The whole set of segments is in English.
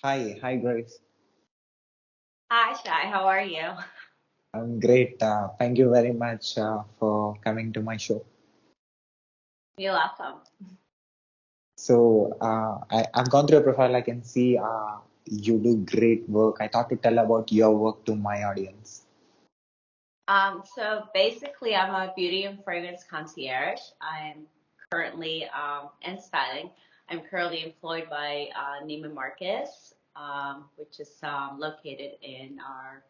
Hi, Grace. Hi, Shai. How are you? I'm great. Thank you very much for coming to my show. You're welcome. I've gone through your profile. I can see you do great work. I thought to tell about your work to my audience. So basically, I'm a beauty and fragrance concierge. I'm currently and styling. I'm currently employed by Neiman Marcus, which is located in our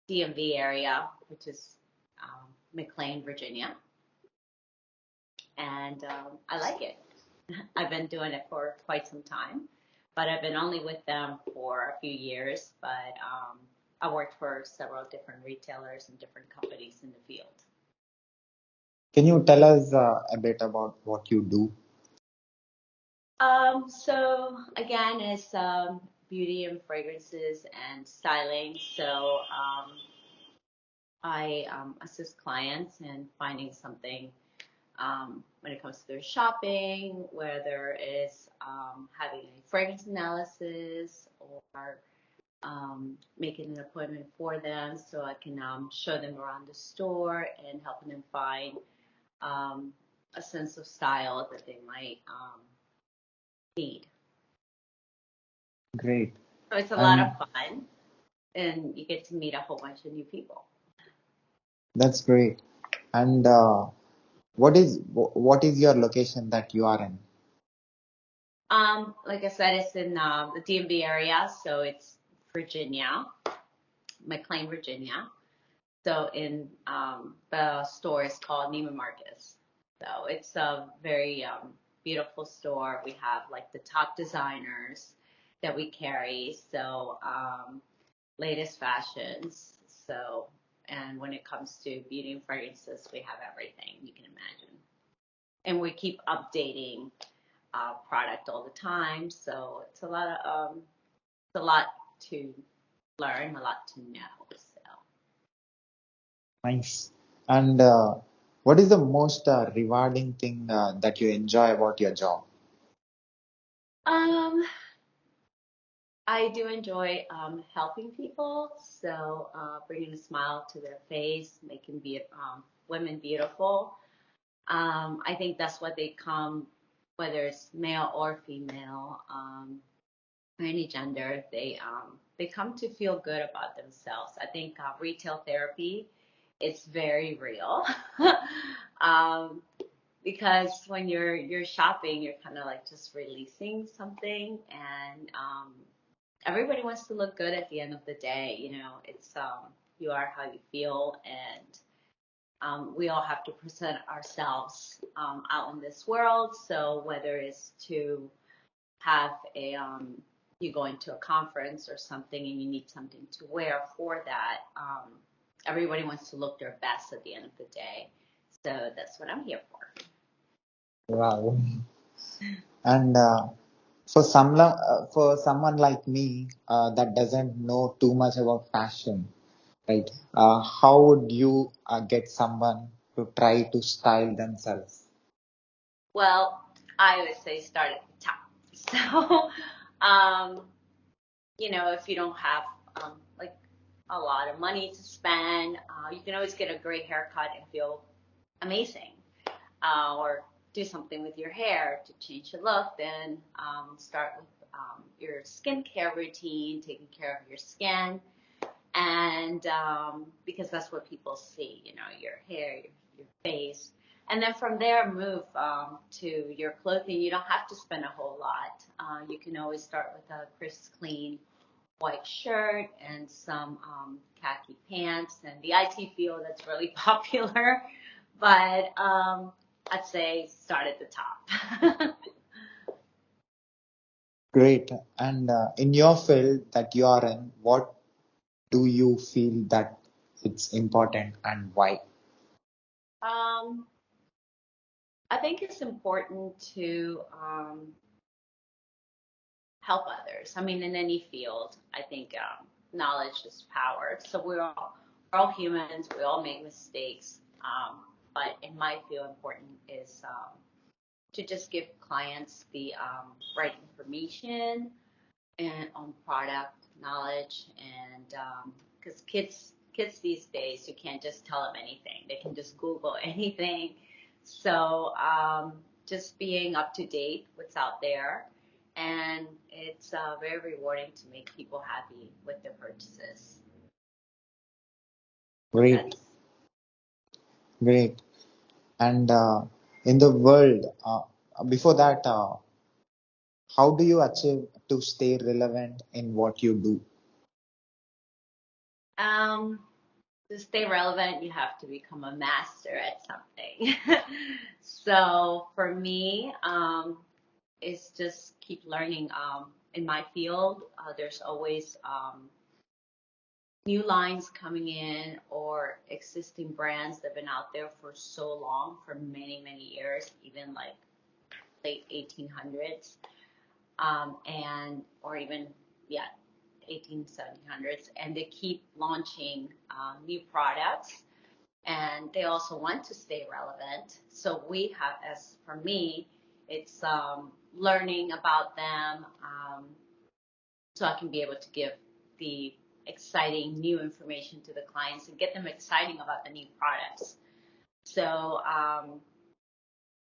DMV area, which is McLean, Virginia, and I like it. I've been doing it for quite some time, but I've been only with them for a few years. But I worked for several different retailers and different companies in the field. Can you tell us a bit about what you do? So again, it's beauty and fragrances and styling. So I assist clients in finding something when it comes to their shopping, whether it's having a fragrance analysis or making an appointment for them so I can show them around the store and helping them find um, a sense of style that they might need. Great. So it's a lot And of fun, and you get to meet a whole bunch of new people. that's great. And what is your location that you are in? Like I said, it's in the DMV area, so it's Virginia, McLean, Virginia. So in the store is called Neiman Marcus. So it's a very beautiful store. We have like the top designers that we carry. So latest fashions. So and when it comes to beauty and fragrances, we have everything you can imagine. And we keep updating product all the time. So it's a lot to learn, a lot to know. So. Nice. And what is the most rewarding thing that you enjoy about your job? Um, I do enjoy helping people, so bringing a smile to their face, making women beautiful. I think that's what they come, whether it's male or female, or any gender, they come to feel good about themselves. I think retail therapy, it's very real. um, because when you're shopping, you're kind of like just releasing something, and everybody wants to look good at the end of the day. It's you are how you feel, and we all have to present ourselves out in this world. So whether it's to have a you going to a conference or something and you need something to wear for that, everybody wants to look their best at the end of the day. So that's what I'm here for. Wow. And for someone like me that doesn't know too much about fashion, right? How would you get someone to try to style themselves? Well, I always say start at the top. So, um, if you don't have like a lot of money to spend, you can always get a great haircut and feel amazing. Or do something with your hair to change the look. Then start with your skincare routine, taking care of your skin, and because that's what people see, your hair, your face. And then from there, move to your clothing. You don't have to spend a whole lot. You can always start with a crisp, clean white shirt and some khaki pants. And the IT field, that's really popular. But I'd say start at the top. Great. And in your field that you are in, what do you feel that it's important and why? um, I think it's important to help others. I mean, in any field, I think knowledge is power. So we're all humans. We all make mistakes. But in my field, important is to just give clients the right information and on product knowledge, and because kids these days, you can't just tell them anything. They can just Google anything. So just being up to date what's out there, and it's very rewarding to make people happy with their purchases. So Great, that's great. And in the world, before that, how do you achieve to stay relevant in what you do? um, to stay relevant, you have to become a master at something. So for me, it's just keep learning. In my field, there's always new lines coming in or existing brands that have been out there for so long, for many, many years, even like late 1800s, and or even yeah, 18 1700s, and they keep launching new products, and they also want to stay relevant. So we have, as for me, it's learning about them, so I can be able to give the exciting new information to the clients and get them exciting about the new products. So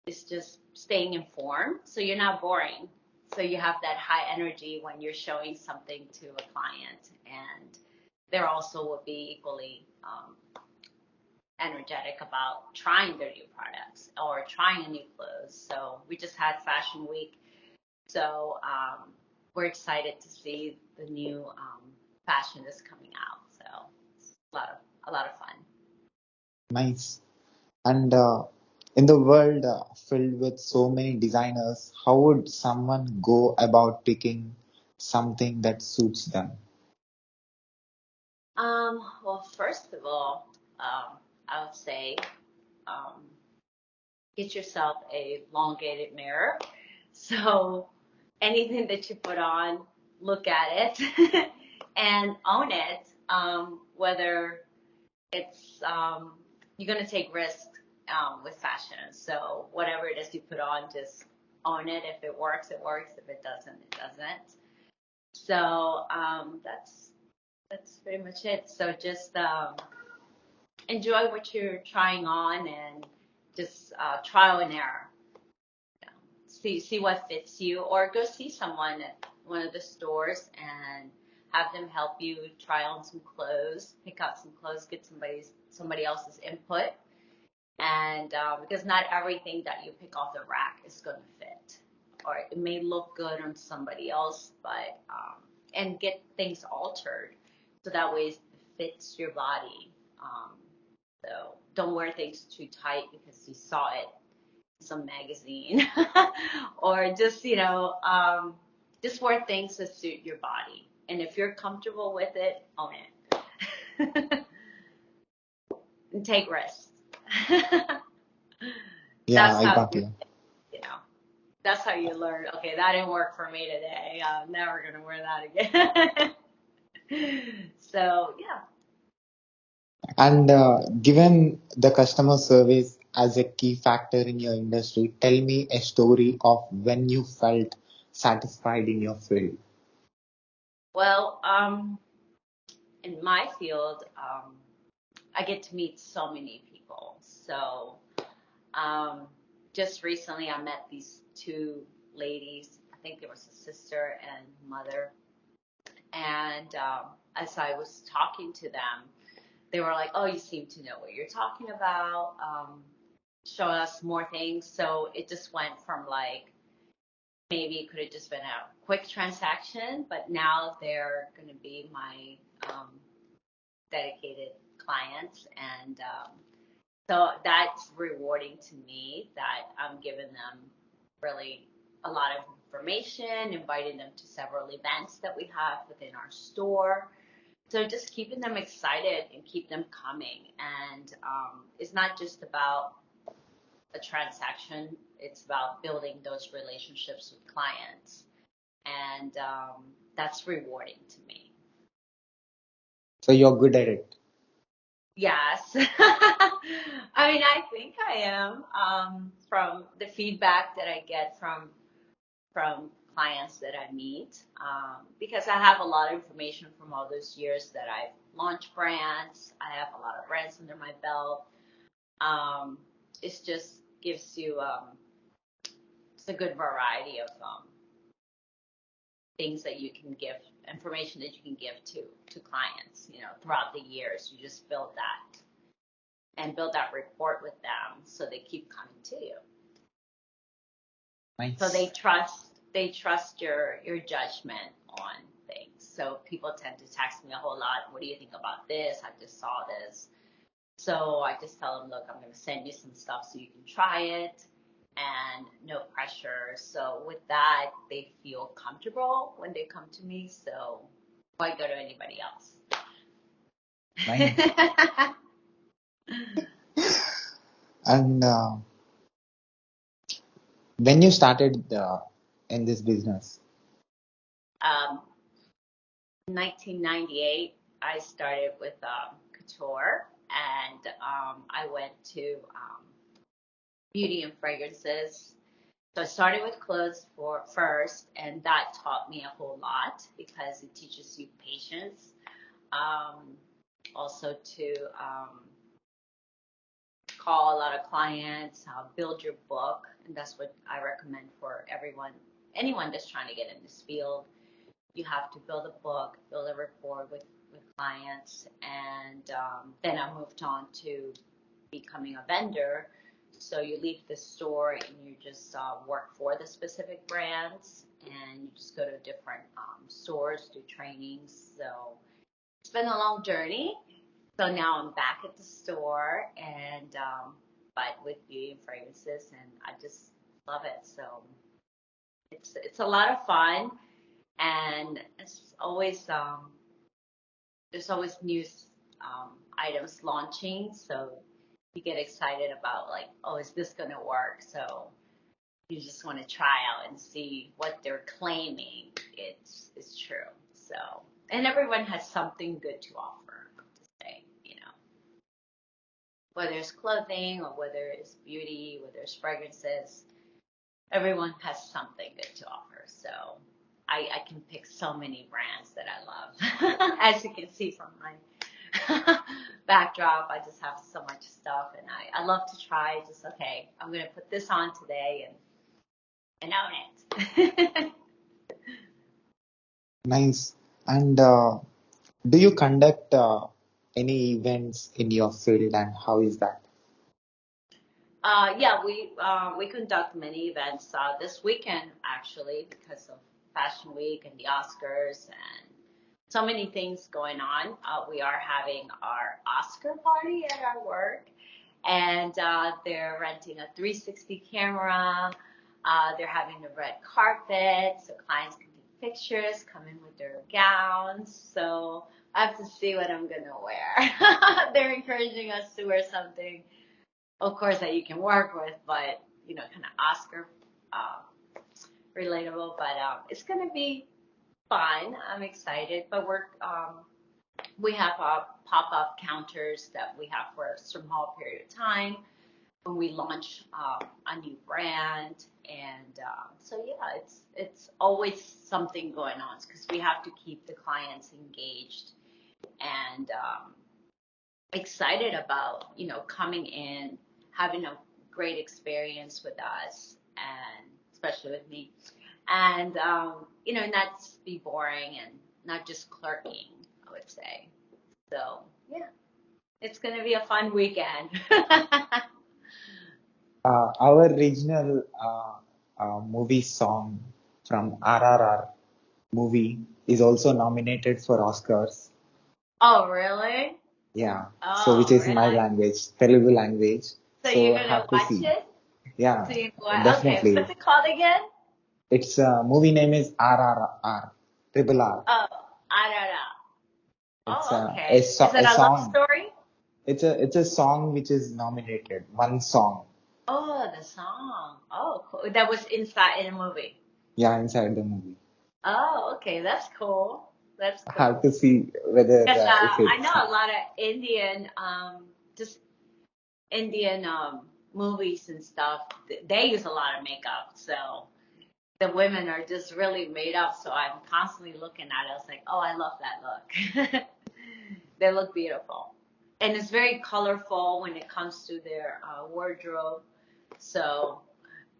it's just staying informed, so you're not boring. So you have that high energy when you're showing something to a client, and they're also will be equally energetic about trying their new products or trying a new clothes. So we just had Fashion Week, so we're excited to see the new fashion that's coming out. So it's a lot of fun. Nice. And in the world filled with so many designers, how would someone go about picking something that suits them? Well, first of all, I would say um, get yourself a elongated mirror. So anything that you put on, look at it and own it. Whether it's you're gonna take risks with fashion. So whatever it is you put on, just own it. If it works, it works. If it doesn't, it doesn't. So that's pretty much it. So just enjoy what you're trying on, and just trial and error. You know, see what fits you, or go see someone at one of the stores and have them help you try on some clothes, pick out some clothes, get somebody else's input, and because not everything that you pick off the rack is going to fit, or it may look good on somebody else, but and get things altered so that way it fits your body. Um, so don't wear things too tight because you saw it in some magazine, or just just wear things that suit your body. And if you're comfortable with it, own it and take risks. Yeah, That's I how got you, you. you know, that's how you learn. Okay, that didn't work for me today. I'm never gonna wear that again. So yeah. And given the customer service as a key factor in your industry, tell me a story of when you felt satisfied in your field. Well, in my field, I get to meet so many people. So um, just recently, I met these two ladies. I think there was a sister and mother. And as I was talking to them, they were like, "Oh, you seem to know what you're talking about. Show us more things." So it just went from like maybe it could have just been a quick transaction, but now they're going to be my dedicated clients, and so that's rewarding to me that I'm giving them really a lot of information, inviting them to several events that we have within our store. So just keeping them excited and keep them coming. And it's not just about a transaction, it's about building those relationships with clients. And that's rewarding to me. So you're good at it. Yes. I mean, I think I am, from the feedback that I get from from clients that I meet, because I have a lot of information from all those years that I've launched brands. I have a lot of brands under my belt. It just gives you it's a good variety of things that you can give, information that you can give to clients, throughout the years. You just build that and build that rapport with them so they keep coming to you. Nice. So they trust your judgment on things. So people tend to text me a whole lot. What do you think about this? I just saw this. So I just tell them, look, I'm going to send you some stuff so you can try it, and no pressure. So with that, they feel comfortable when they come to me. So why go to anybody else? Nice. And when you started in this business? 1998, I started with couture, and I went to beauty and fragrances. So I started with clothes first, and that taught me a whole lot because it teaches you patience. Also to call a lot of clients, build your book, and that's what I recommend for anyone that's trying to get in this field. You have to build a book, build a rapport with clients, and then I moved on to becoming a vendor. So you leave the store and you just work for the specific brands, and you just go to different stores, do trainings. So it's been a long journey. So now I'm back at the store, and but with beauty and fragrances, and I just love it. So it's a lot of fun, and it's always there's always new items launching. So you get excited about, like, oh, is this gonna work? So you just want to try out and see what they're claiming it's true. So, and everyone has something good to offer, to say, whether it's clothing or whether it's beauty, whether it's fragrances, everyone has something good to offer. So I can pick so many brands that I love. As you can see from my backdrop, I just have so much stuff, and I love to try. Just, okay, I'm going to put this on today and own it. Nice. And do you conduct any events in your field, and how is that? Yeah, we conduct many events this weekend, actually, because of Fashion Week and the Oscars and so many things going on. We are having our Oscar party at our work, and they're renting a 360 camera. They're having a red carpet, so clients can take pictures, come in with their gowns. So I have to see what I'm gonna wear. They're encouraging us to wear something, of course, that you can work with, but kind of Oscar relatable. But it's gonna be fun. I'm excited. But we have pop-up counters that we have for a small period of time when we launch a new brand, and so yeah, it's always something going on because we have to keep the clients engaged and excited about coming in, having a great experience with us, and especially with me, and not be boring and not just clerking, I would say. So yeah, it's gonna be a fun weekend. Our regional movie song from RRR movie is also nominated for Oscars. Oh, really? Yeah. So which Oh, is my really? language, Telugu language. So So you're gonna have to watch see. it? Yeah, So okay, definitely. what's it called again? Its movie name is RRR, Triple R. Oh, I don't know. It's Oh, okay. Is it a a love song. story? It's a song which is nominated. One song. Oh, the song. Oh, cool. That was inside in a movie. Yeah, inside the movie. Oh, okay. That's cool. That's Have cool. to see whether Because if I know it's a lot of just Indian movies and stuff. They use a lot of makeup, so the women are just really made up. So I'm constantly looking at it. I was like, oh, I love that look. They look beautiful. And it's very colorful when it comes to their wardrobe. So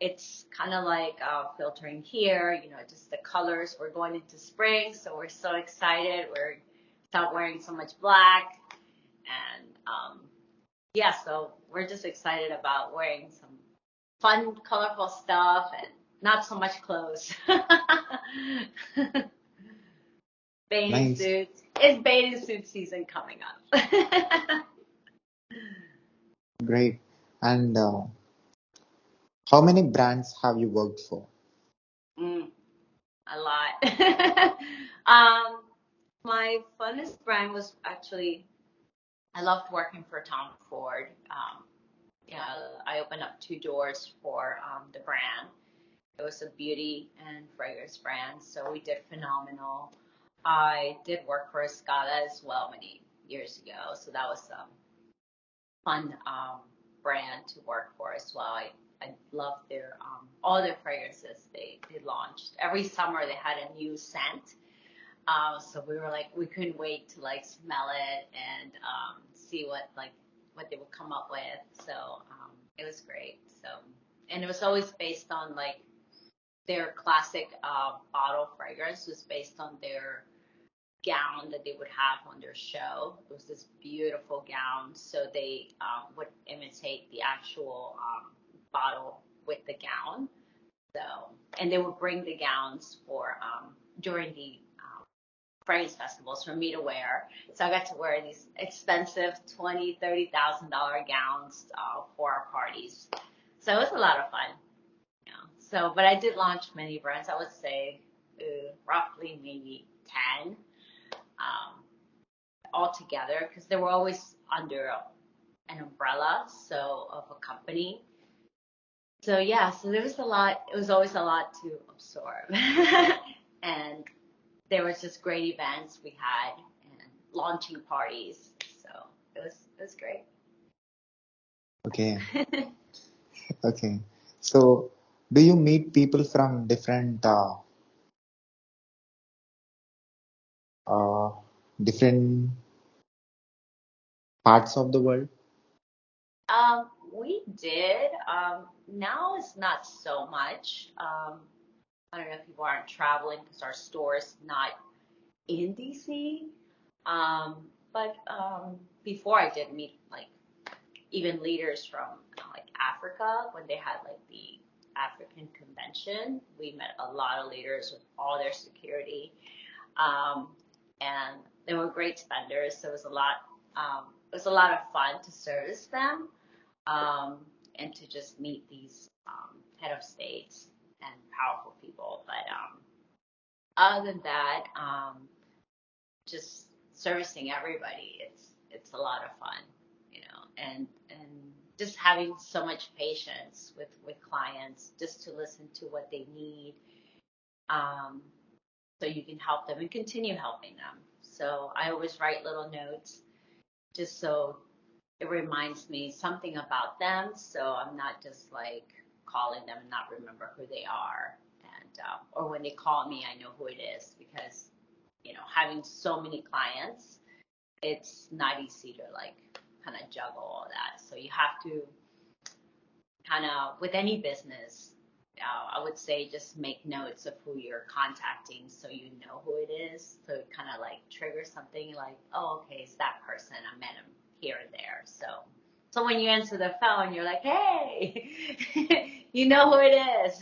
it's kind of like filtering here, just the colors. We're going into spring, so we're so excited. We're stop wearing so much black. And yeah, so we're just excited about wearing some fun, colorful stuff and not so much clothes. Bathing Nice. suits. It's bathing suit season coming up. Great. And how many brands have you worked for? Mm, a lot. um, my funnest brand was actually, I loved working for Tom Ford. Yeah, I opened up 2 doors for the brand. It was a beauty and fragrance brand, so we did phenomenal. I did work for Escala as well many years ago, so that was fun brand to work for as well. I loved their all their fragrances they launched. Every summer they had a new scent. So we were like we couldn't wait to like smell it and see what they would come up with. So it was great. So and it was always based on like their classic bottle fragrance was based on their gown that they would have on their show. It was this beautiful gown, so they would imitate the actual bottle with the gown. So, and they would bring the gowns for during the fragrance festivals for me to wear. So I got to wear these expensive $20,000, $30,000 gowns for our parties. So it was a lot of fun. Yeah. So, but I did launch many brands. I would say roughly maybe 10. Um, all together because they were always under an umbrella so of a company. So yeah, so there was a lot. It was always a lot to absorb, and there was just great events we had and launching parties. So it was great. Okay. Okay. So, do you meet people from different uh, different parts of the world? We did. Now it's not so much. I don't know if people aren't traveling because our store is not in DC. But before I did meet like even leaders from like Africa when they had like the African convention. We met a lot of leaders with all their security, um, and they were great spenders. So it was a lot. It was a lot of fun to service them um, and to just meet these head of states and powerful people. But other than that, just servicing everybody. It's a lot of fun, and just having so much patience with clients, just to listen to what they need, um, so you can help them and continue helping them. So I always write little notes just so it reminds me something about them. So I'm not just like calling them and not remember who they are, and or when they call me, I know who it is because having so many clients, it's not easy to like kind of juggle all that. So you have to kind of, with any business, I would say just make notes of who you're contacting so you know who it is. So it kind of like triggers something like, oh, okay, it's that person. I met him here and there. So when you answer the phone, you're like, hey, you know who it is.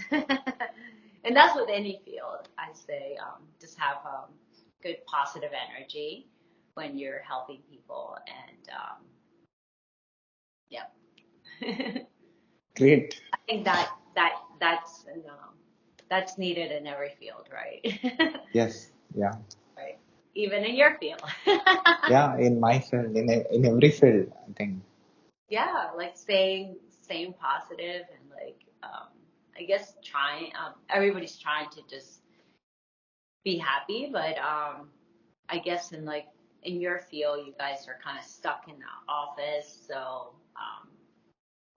And that's with any field, I say, just have good positive energy when you're helping people. And yeah. Great. I think that's needed in every field, right? Yes. Yeah. Right. Even in your field. Yeah. In my field, in every field, I think. Yeah, like staying positive and like I guess trying everybody's trying to just be happy, but I guess in your field you guys are kind of stuck in the office, so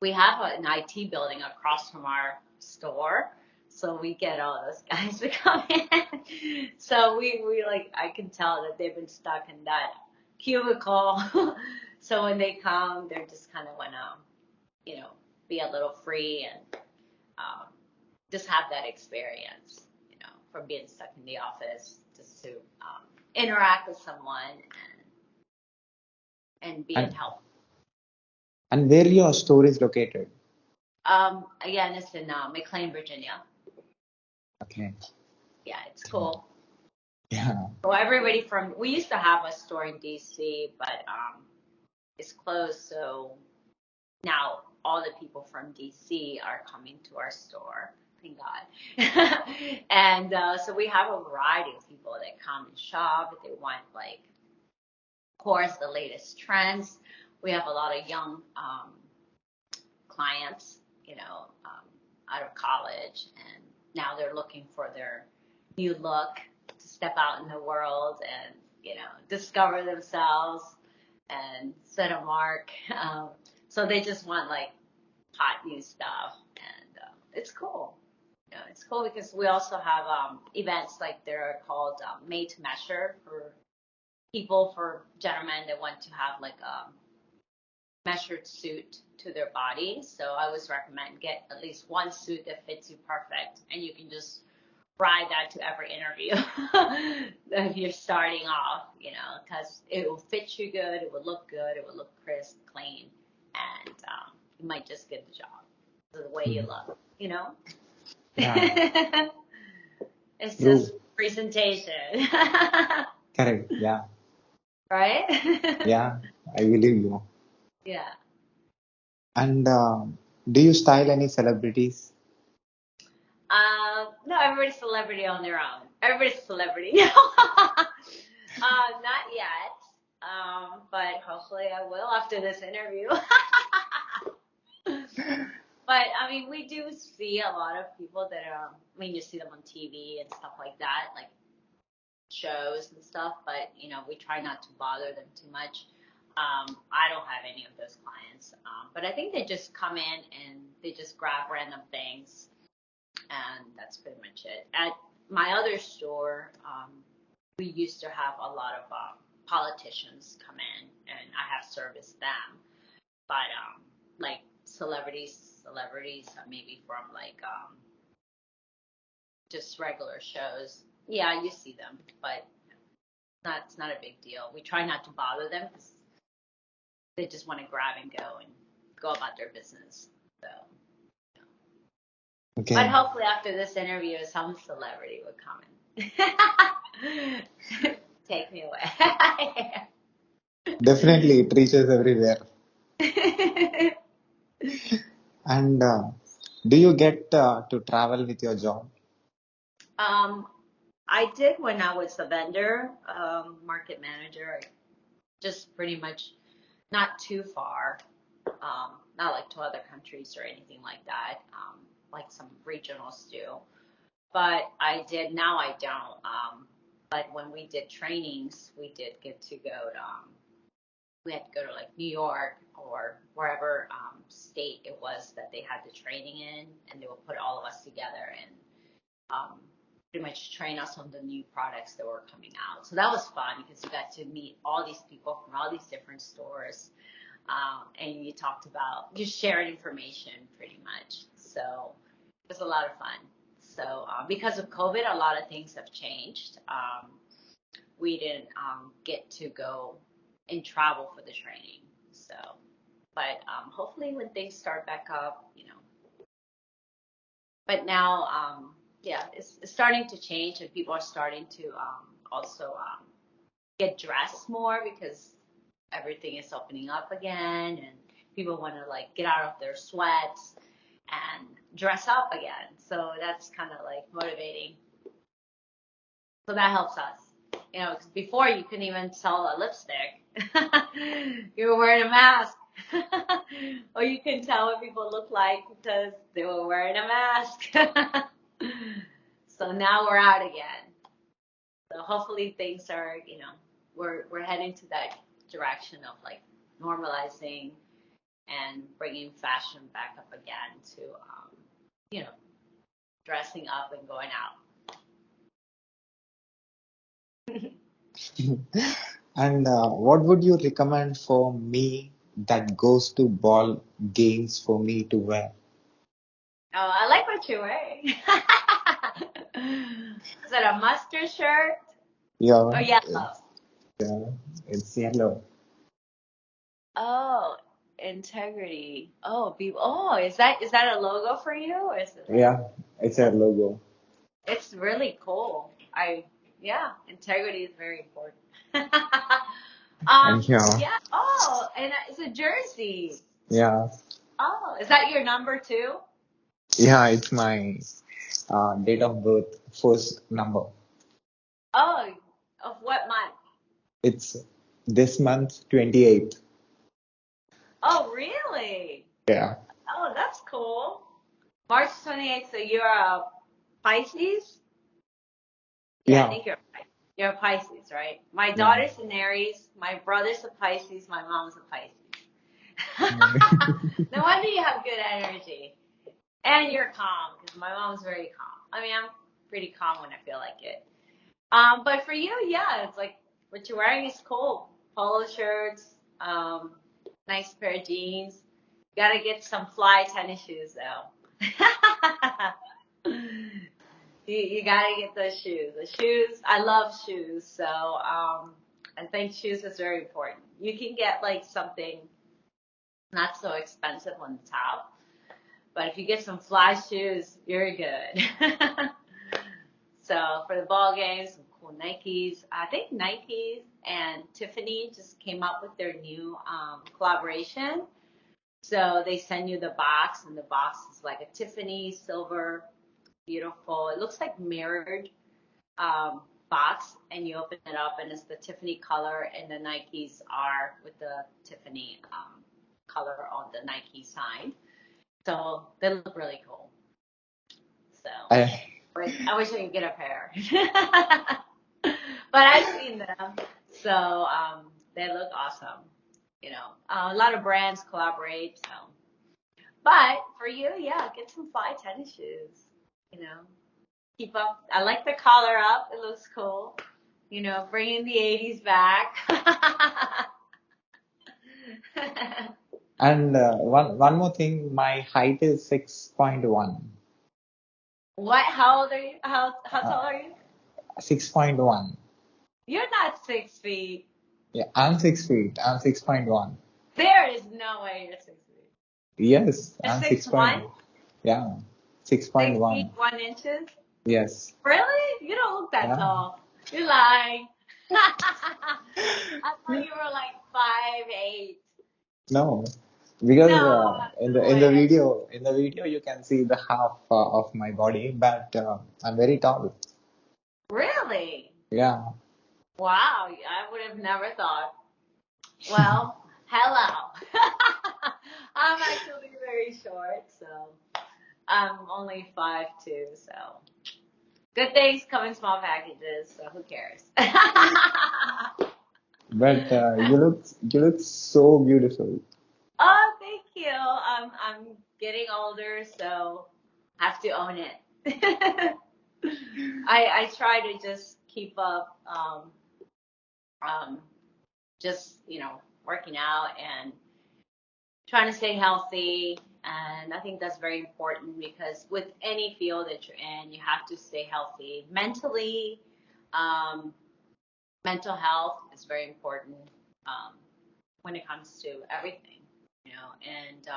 we have an IT building across from our store. So we get all those guys to come in. So we like, I can tell that they've been stuck in that cubicle. So when they come, they're just kind of want to, be a little free and just have that experience, from being stuck in the office, just to interact with someone and be of And help. and where your store is located? Again, it's in McLean, Virginia. Okay. Yeah, it's cool. Yeah. So we used to have a store in DC, but it's closed. So now all the people from DC are coming to our store. Thank God. And so we have a variety of people that come and shop. If they want, like, of course, the latest trends. We have a lot of young clients, out of college, and now they're looking for their new look to step out in the world and, discover themselves and set a mark. So they just want, like, hot new stuff, and it's cool. It's cool because we also have events, like, they're called made to measure, for gentlemen that want to have, like, a measured suit to their body. So I always recommend get at least one suit that fits you perfect, and you can just ride that to every interview if you're starting off, because it will fit you good, it will look good, it will look crisp, clean, and you might just get the job. So the way you look, Yeah. It's True. just presentation. Correct. Yeah. Right? Yeah. I believe you. Yeah. And do you style any celebrities? No, everybody's celebrity on their own. Everybody's a celebrity. Not yet. But hopefully I will after this interview. But I mean, we do see a lot of people that are, you see them on TV and stuff like that, like shows and stuff, but we try not to bother them too much. I don't have any of those clients, but I think they just come in and they just grab random things, and that's pretty much it. At my other store, we used to have a lot of politicians come in, and I have serviced them. But like celebrities, maybe from, like, just regular shows. Yeah, you see them, but it's not a big deal. We try not to bother them because they just want to grab and go about their business. So, but Okay. hopefully after this interview, some celebrity would come and take me away. Definitely, it reaches everywhere. And do you get to travel with your job? um, I did when I was a vendor, market manager. I just pretty much not too far, not like to other countries or anything like that, like some regionals do. But I did, now I don't. But when we did trainings, we did get to go to, we had to go to, like, New York or wherever state it was that they had the training in, and they would put all of us together and pretty much train us on the new products that were coming out. So that was fun because you got to meet all these people from all these different stores, and you talked about just sharing information pretty much. So it was a lot of fun. So because of COVID, a lot of things have changed. We didn't get to go and travel for the training. So, but hopefully when things start back up, But now, yeah, it's starting to change, and people are starting to also get dressed more because everything is opening up again, and people want to, like, get out of their sweats and dress up again. So that's kind of like motivating. So that helps us. 'Cause before you couldn't even sell a lipstick. You were wearing a mask. Or you couldn't tell what people look like because they were wearing a mask. So now we're out again. So hopefully things are, we're heading to that direction of, like, normalizing and bringing fashion back up again to, you know, dressing up and going out. And what would you recommend for me that goes to ball games for me to wear? Oh, I like what you're wearing. Is that a mustard shirt or Yeah, yellow? yeah, it's yellow. Oh, integrity. Oh, is that a logo for you? Or is it like Yeah, it's a logo. it's really cool. Yeah, integrity is very important. And yeah, Yeah. Oh, and it's a jersey. yeah, Oh, is that your number two? yeah, it's my date of birth, first number. Oh, of what month? It's this month, 28th. Oh, really? Yeah, Oh, that's cool. March 28th, so you're a Pisces? Yeah, I yeah, think you're a Pisces, right? My yeah. daughter's an Aries, my brother's a Pisces, my mom's a Pisces. No wonder you have good energy. And you're calm, because my mom's very calm. I mean, I'm pretty calm when I feel like it. But for you, yeah, it's like what you're wearing is cool. Polo shirts, nice pair of jeans. Gotta get some fly tennis shoes though. You gotta get those shoes. The shoes, I love shoes, so I think shoes is very important. You can get like something not so expensive on the top, but if you get some fly shoes, you're good. So for the ball games, some cool Nikes. I think Nikes and Tiffany just came up with their new collaboration. So they send you the box, and the box is like a Tiffany silver, beautiful. It looks like mirrored box, and you open it up, and it's the Tiffany color, and the Nikes are with the Tiffany color on the Nike sign. So they look really cool. So I, I wish I could get a pair. But I've seen them, so they look awesome. You know, a lot of brands collaborate. So, but for you, yeah, get some fly tennis shoes. You know, keep up. I like the collar up. It looks cool. You know, bringing the '80s back. and one more thing, my height is 6.1. What? How old are you? How Uh, tall are you? 6.1. You're not 6 feet. Yeah, I'm 6 feet. I'm 6.1. There is no way you're 6 feet. Yes, You're I'm six 6 point. one. Yeah, Six feet 6.1. 1 inches? Yes. Really? You don't look that Yeah. tall. You're lying. I thought you were like 5'8". No, because No, no way. in the video you can see the half of my body, but I'm very tall. Really? Yeah. Wow, I would have never thought. Well, hello. I'm actually very short, so I'm only 5'2", so good things come in small packages, so who cares? But you look so beautiful. Oh, thank you. I'm getting older, so have to own it. I try to just keep up, um, just working out and trying to stay healthy. And I think that's very important because with any field that you're in, you have to stay healthy mentally. Um, Mental health is very important um, when it comes to everything, and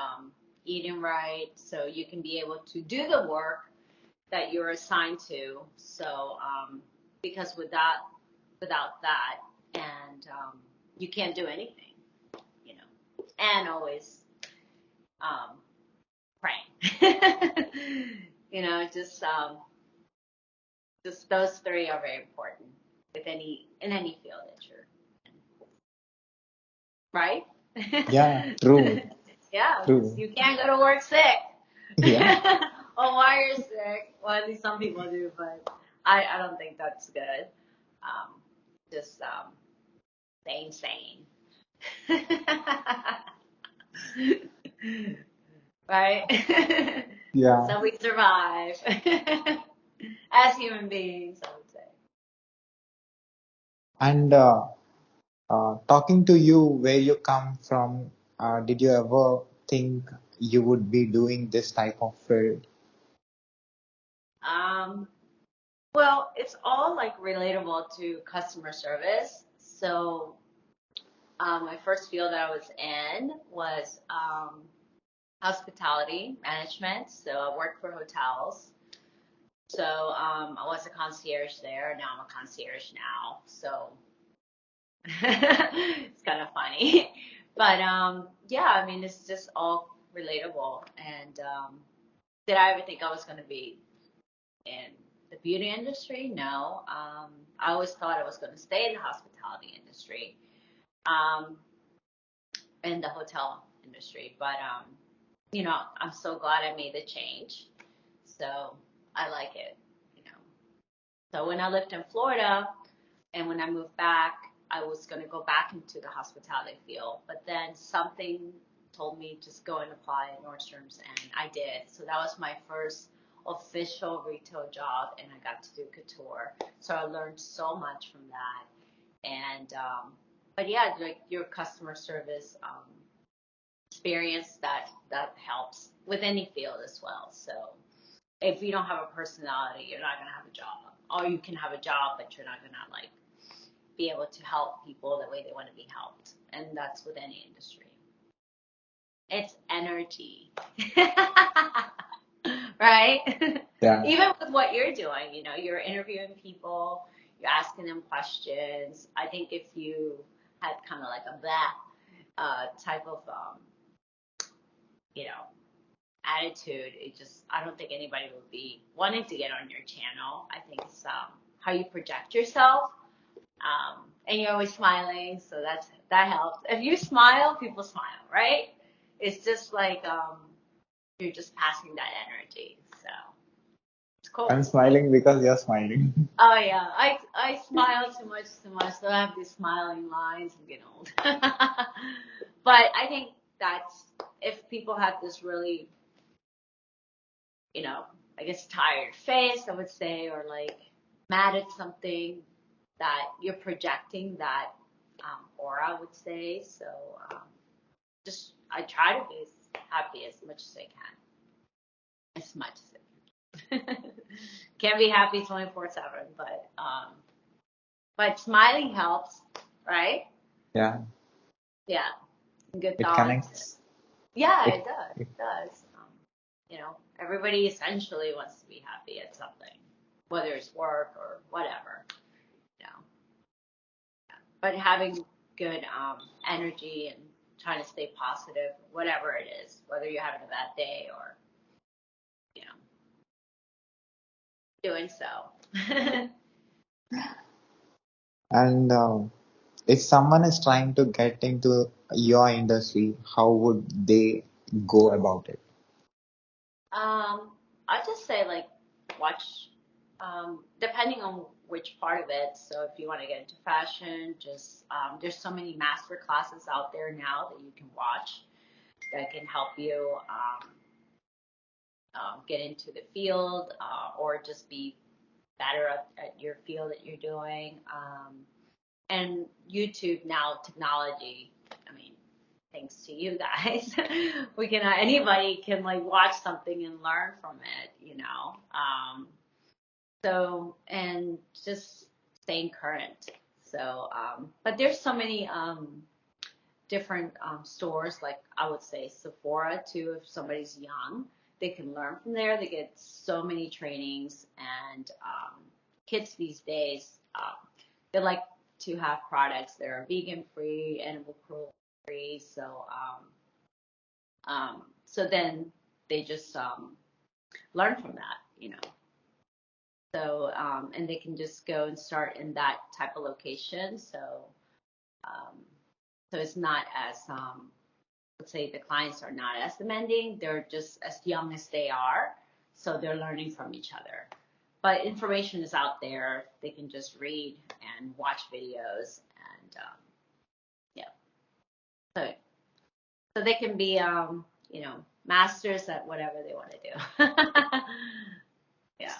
eating right so you can be able to do the work that you're assigned to. So, because without that, and you can't do anything, and always praying. Just those three are very important in any field that you're in, right? Yeah, true, Yeah, because true. you can't go to work sick. Yeah. Or why you're sick. Well, at least some people do, but I don't think that's good. Um, just staying sane. Right? Yeah. So we survive as human beings, I would say. And talking to you, where you come from, did you ever think you would be doing this type of field? Um, well, it's all like relatable to customer service. So my first field that I was in was hospitality management. So I worked for hotels. So I was a concierge there. Now I'm a concierge now. So it's kind of funny. But yeah, I mean, it's just all relatable. And did I ever think I was going to be in the beauty industry? No. I always thought I was going to stay in the hospitality industry, um, in the hotel industry. But I'm so glad I made the change. So I like it. You know. So when I lived in Florida, and when I moved back, I was going to go back into the hospitality field. But then something told me just go and apply at Nordstrom's, and I did. So that was my first official retail job, and I got to do couture. So I learned so much from that. And but yeah, like your customer service experience, that helps with any field as well. So if you don't have a personality, you're not gonna have a job, or you can have a job, but you're not gonna like be able to help people the way they want to be helped. And that's with any industry. It's energy. Right? Yeah. Even with what you're doing, you're interviewing people, you're asking them questions. I think if you had kind of like a that type of, you know, attitude, I don't think anybody would be wanting to get on your channel. I think it's how you project yourself. And you're always smiling, so that helps. If you smile, people smile, right? It's just like you're just passing that energy, so it's I'm cool. smiling because you're smiling. Oh yeah, I smile too much, so I have these smiling lines. I'm getting old, but I think that's if people have this really, I guess tired face, I would say, or like mad at something, that you're projecting that aura, I would say. So just I try to be as happy as much as I can, as much as I can. Can't be happy 24/7, but smiling helps, right? Yeah. Yeah, good It thoughts. connects. Yeah, It, it does. it It does. Everybody essentially wants to be happy at something, whether it's work or whatever. You know, but having good energy and trying to stay positive, whatever it is, whether you're having a bad day or you know doing so. and if someone is trying to get into your industry, how would they go about it? I just say like watch, depending on which part of it. So if you want to get into fashion, just there's so many master classes out there now that you can watch that can help you get into the field, or just be better at your field that you're doing. And YouTube now, technology, I mean, thanks to you guys, anybody can like watch something and learn from it. So, and just staying current. So, but there's so many different stores, like I would say Sephora too. If somebody's young, they can learn from there. They get so many trainings, and kids these days, they like to have products that are vegan free, animal cruelty free. So then they just learn from that. So and they can just go and start in that type of location. Um, so it's not as let's say the clients are not as demanding. They're just as young as they are, so they're learning from each other. But information is out there. They can just read and watch videos, and yeah. So they can be, masters at whatever they want to do. Yeah.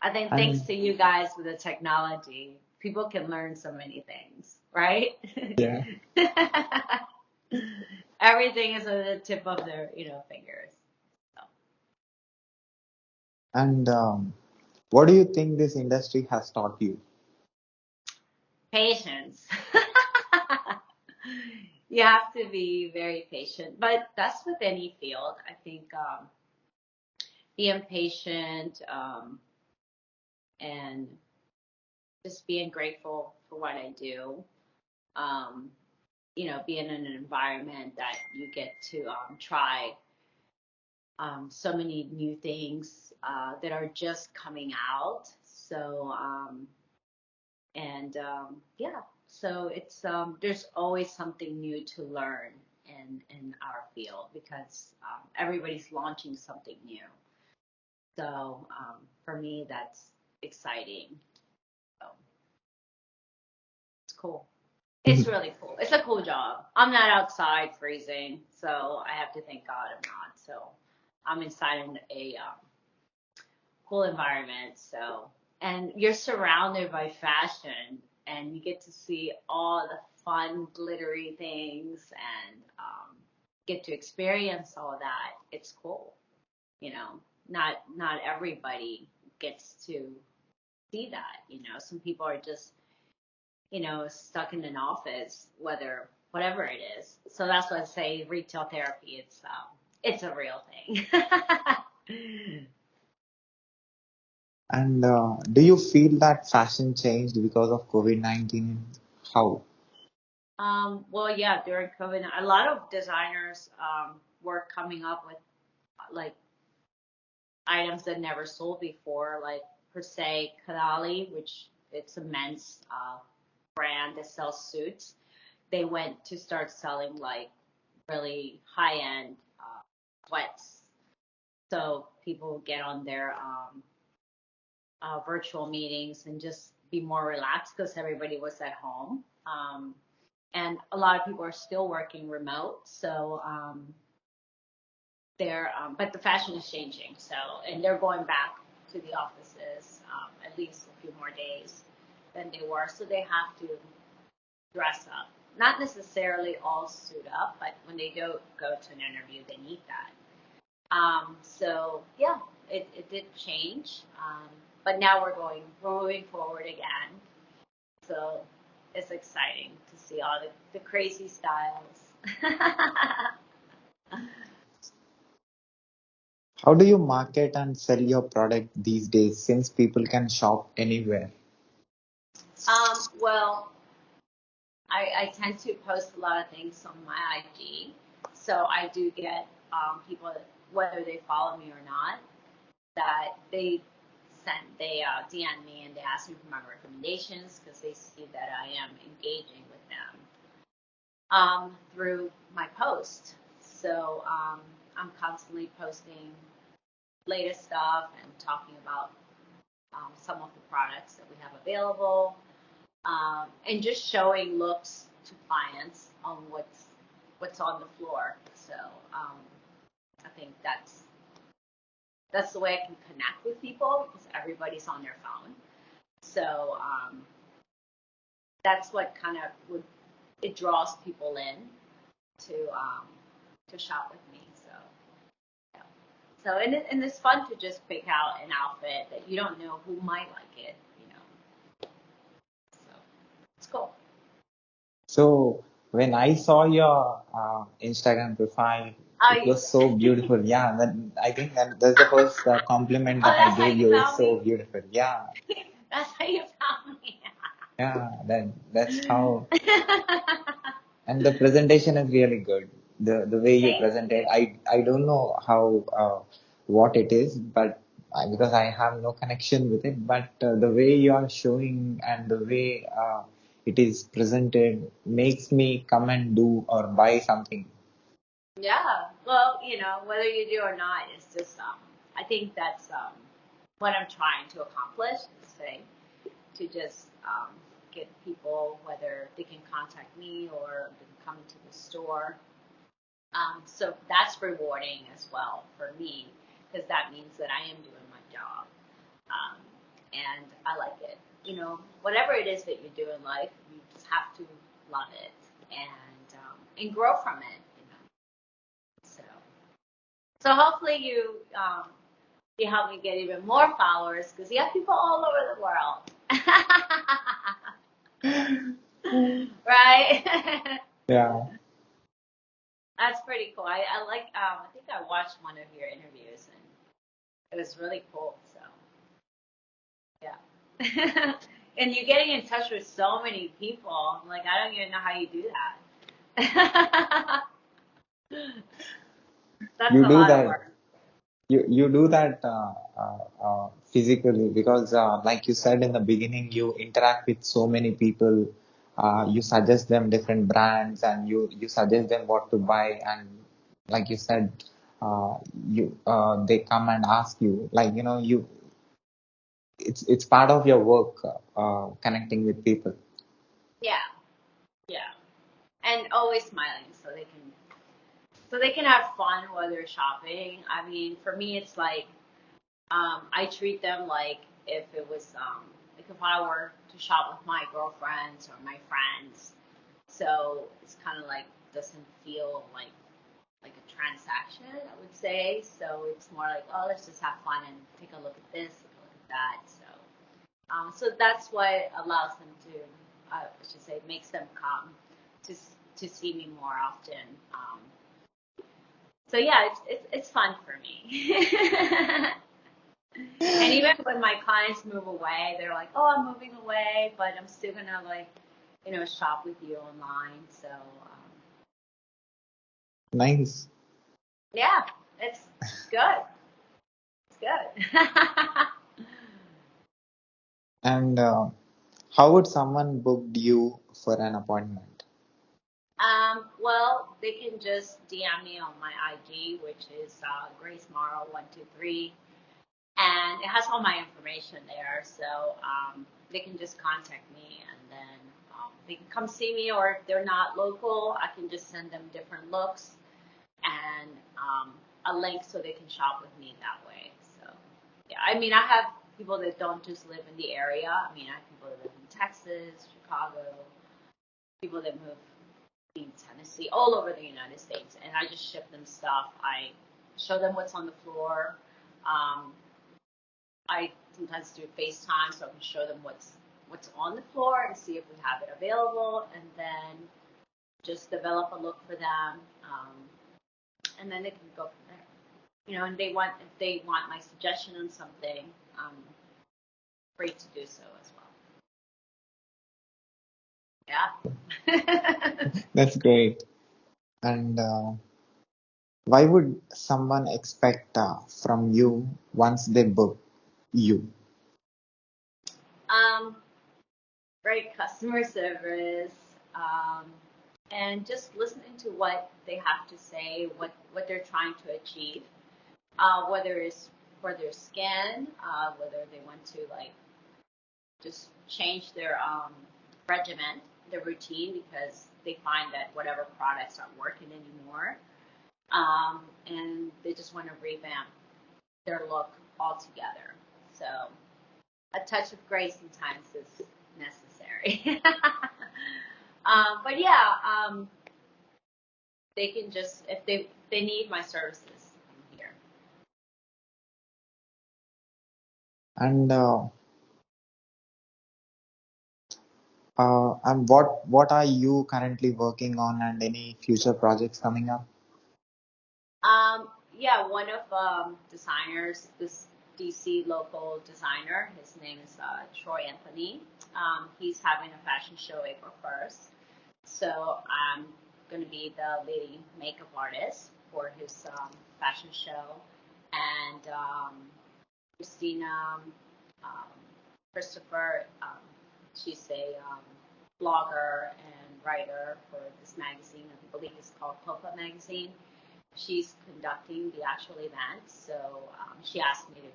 I think thanks And to you guys with the technology, people can learn so many things, right? yeah, Everything is at the tip of their, fingers. So, and what do you think this industry has taught you? patience. You have to be very patient, but that's with any field. I think being patient and just being grateful for what I do. Um, being in an environment that you get to try so many new things that are just coming out. So, yeah, so it's there's always something new to learn in our field because everybody's launching something new. So for me, that's exciting. So it's cool. It's really cool. It's a cool job. I'm not outside freezing, so I have to thank God I'm not. So I'm inside in a cool environment. So, and you're surrounded by fashion, and you get to see all the fun, glittery things, and get to experience all that. It's cool. You know, not everybody gets to see that. Some people are just stuck in an office, whatever it is. So that's why I say retail therapy. It's a real thing. And do you feel that fashion changed because of COVID-19? How? Well, yeah, during COVID, a lot of designers were coming up with like items that never sold before, like per se Kadali, which it's a men's brand that sells suits. They went to start selling like really high end sweats, so people get on their virtual meetings and just be more relaxed because everybody was at home. And a lot of people are still working remote, so but the fashion is changing. So, and they're going back to the offices at least a few more days than they were. So they have to dress up. Not necessarily all suit up, but when they do go to an interview, they need that. So yeah, it did change. But now we're moving forward again. So it's exciting to see all the crazy styles. How do you market and sell your product these days since people can shop anywhere? Well, I tend to post a lot of things on my IG. So I do get people, whether they follow me or not, that DM me and they ask me for my recommendations because they see that I am engaging with them through my post. So I'm constantly posting latest stuff and talking about some of the products that we have available, and just showing looks to clients on what's on the floor. So I think that's the way I can connect with people because everybody's on their phone. So that's what kind of it draws people in to shop with me. So yeah. So and it's fun to just pick out an outfit that you don't know who might like it. So it's cool. So when I saw your Instagram profile, Oh, it was so beautiful. Yeah, I think that's the first compliment oh, that I that's how gave you you. It's found so me. beautiful. Yeah, That's how you found me. yeah. That's how. And the presentation is really good. The way you Thank presented, you. I don't know how what it is, but because I have no connection with it, but the way you are showing and the way it is presented makes me come and do or buy something. Yeah. Well, whether you do or not, it's just I think that's what I'm trying to accomplish is to just get people whether they can contact me or they can come to the store So that's rewarding as well for me because that means that I am doing my job. Um, and I like it. Whatever it is that you do in life, you just have to love it and grow from it. So hopefully you help me get even more followers because you have people all over the world, right? Yeah. That's pretty cool. I like. I think I watched one of your interviews and it was really cool. So yeah. And you're getting in touch with so many people. I'm like, I don't even know how you do that. That's You a do lot of that. work. You do that physically because, like you said in the beginning, you interact with so many people. You suggest them different brands, and you suggest them what to buy. And like you said, you they come and ask you, like you. It's part of your work, connecting with people. Yeah, yeah, and always smiling so they can have fun while they're shopping. I mean, for me, it's like I treat them like if it was like if I were to shop with my girlfriends or my friends. So it's kind of like doesn't feel like a transaction, I would say. So it's more like, oh, let's just have fun and take a look at this, take a look at that. So that's what allows them to, I should say, makes them come to to see me more often. So yeah, it's fun for me. And even when my clients move away, they're like, "Oh, I'm moving away, but I'm still gonna shop with you online." So Nice. yeah, it's good. It's good. And how would someone book you for an appointment? Well, they can just DM me on my IG, which is Grace Morrow 123, and it has all my information there. So they can just contact me, and then they can come see me. Or if they're not local, I can just send them different looks and a link so they can shop with me that way. So yeah, I mean, I have people that don't just live in the area. I mean, I have people that live in Texas, Chicago, people that move in Tennessee, all over the United States, and I just ship them stuff. I show them what's on the floor. Um, I sometimes do FaceTime so I can show them what's on the floor and see if we have it available, and then just develop a look for them, and then they can go from there. And if they want my suggestion on something, I'm free to do so as well. Yeah. That's great. And why would someone expect from you once they book you? um, Great customer service, um, and just listening to what they have to say, what they're trying to achieve, whether it's for their skin, whether they want to like just change their regimen, their routine, because they find that whatever products aren't working anymore, and they just want to revamp their look altogether. So a touch of grace sometimes is necessary. But yeah, they can just if they need my services, I'm here. And what are you currently working on, and any future projects coming up? Yeah, one of designers, this DC local designer, his name is Troy Anthony. He's having a fashion show April 1st, so I'm going to be the leading makeup artist for his fashion show, and Christina, um, Christopher. She's a blogger and writer for this magazine. I believe it's called Copa Magazine. She's conducting the actual event, so she asked me to.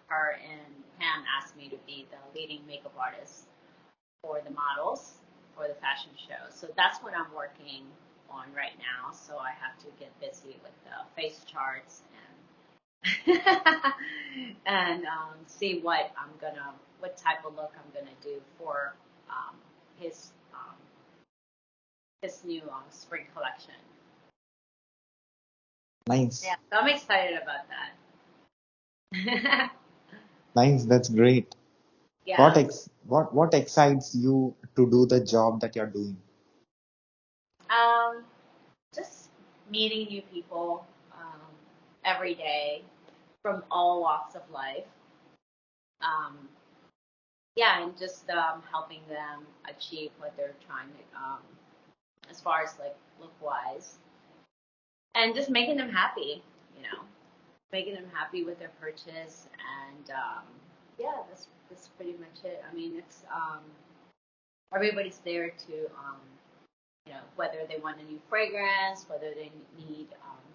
Her and Pam asked me to be the leading makeup artist for the models for the fashion show. So that's what I'm working on right now, so I have to get busy with the face charts and see what type of look I'm gonna do for um, his um, his new spring collection. Nice. Yeah, so I'm excited about that. Nice. That's great. Yeah. What excites you to do the job that you're doing? Um, just meeting new people every day from all walks of life. Um, yeah, and just helping them achieve what they're trying to, as far as like look wise, and just making them happy, you know, making them happy with their purchase, and yeah, that's pretty much it. I mean, it's everybody's there to whether they want a new fragrance, whether they need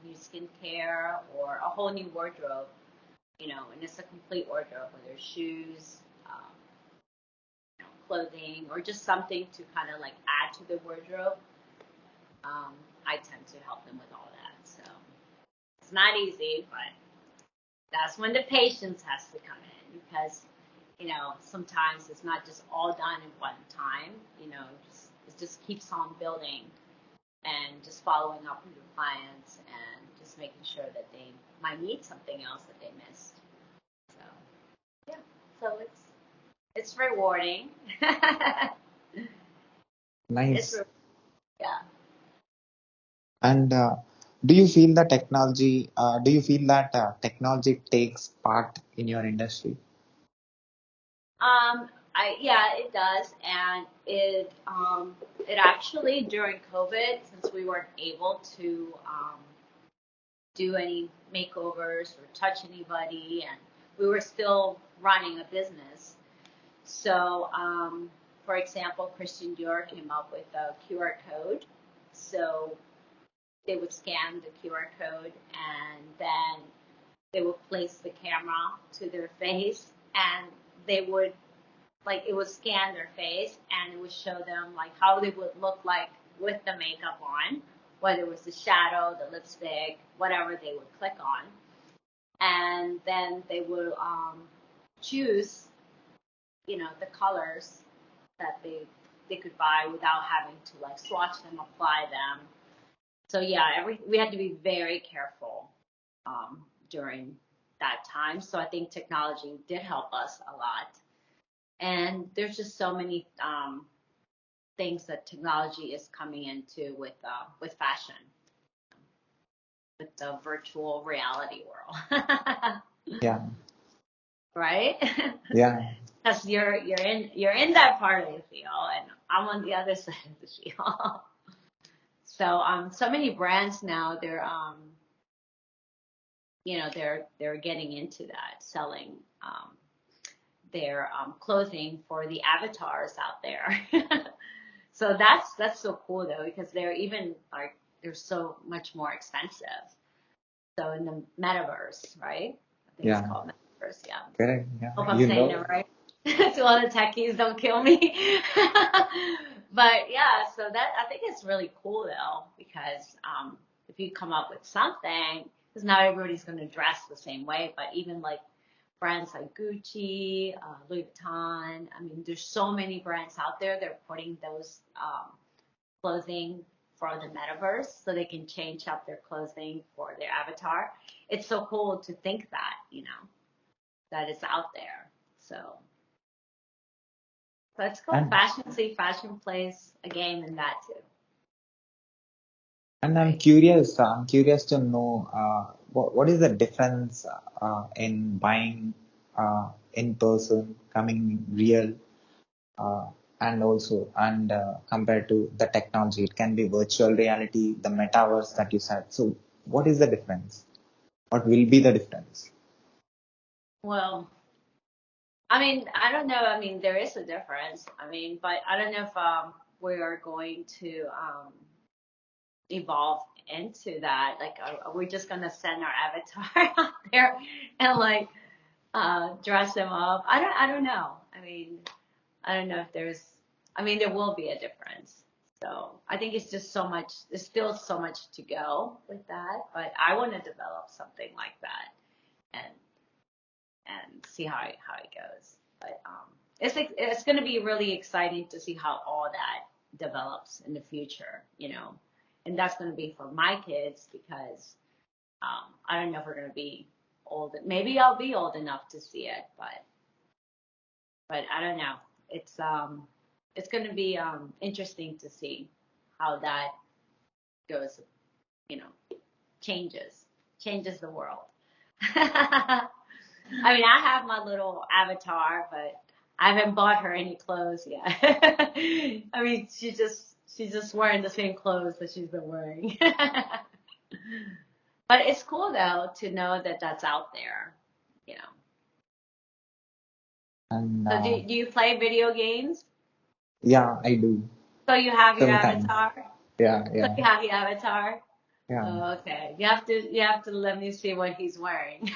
new skincare or a whole new wardrobe, and it's a complete wardrobe, whether it's shoes, clothing, or just something to kind of like add to the wardrobe. I tend to help them with all that. So it's not easy, but that's when the patience has to come in because, sometimes it's not just all done in one time. It just keeps on building and just following up with your clients and just making sure that they might need something else that they missed. So yeah, so it's rewarding. it's Nice. re- yeah. And do you feel that technology takes part in your industry? Yeah, it does, and it actually during COVID, since we weren't able to do any makeovers or touch anybody, and we were still running a business. So, for example, Christian Dior came up with a QR code. So they would scan the QR code, and then they would place the camera to their face, and they would it would scan their face, and it would show them like how they would look like with the makeup on, whether it was the shadow, the lipstick, whatever they would click on, and then they would choose, the colors that they could buy without having to like swatch them, apply them. So yeah, we had to be very careful during that time. So I think technology did help us a lot. And there's just so many things that technology is coming into with fashion, with the virtual reality world, Yeah. right? Yeah. Because you're in that part of the field, and I'm on the other side of the field. So many brands now they're getting into that, selling their clothing for the avatars out there. So that's so cool though, because they're so much more expensive. So in the metaverse, right? I think it's Yeah. called metaverse. Yeah. Correct. Yeah. Hope I'm saying it right. To all the techies, don't kill me. But yeah, so that I think it's really cool though, because if you come up with something, because not everybody's going to dress the same way, but even like brands like Gucci, Louis Vuitton. I mean, there's so many brands out there that are putting those clothing for the metaverse so they can change up their clothing for their avatar. It's so cool to think that, that it's out there. So it's cool. And Fashion plays a game in that too, and right? I'm curious to know what is the difference in buying in person, coming real, uh, and compared to the technology. It can be virtual reality, the metaverse that you said. So what is the difference? What will be the difference? Well, I mean, I don't know. I mean, there is a difference. I mean, but I don't know if we are going to evolve into that. Like, are we just gonna send our avatar out there and like dress them up? I don't know. I mean, I don't know if there's. I mean, there will be a difference. So I think it's just so much, there's still so much to go with that, but I want to develop something like that and see how it goes. But it's going to be really exciting to see how all that develops in the future, you know. And that's going to be for my kids because I don't know if we're going to be old. Maybe I'll be old enough to see it, but I don't know. It's going to be interesting to see how that goes, you know, changes the world. I mean, I have my little avatar, but I haven't bought her any clothes yet. I mean, she's just wearing the same clothes that she's been wearing. But it's cool though to know that that's out there, you know. And So do you play video games? yeah, I do So you have your sometimes. avatar? Yeah, So yeah, you have your avatar? yeah. Oh, okay. You have to let me see what he's wearing.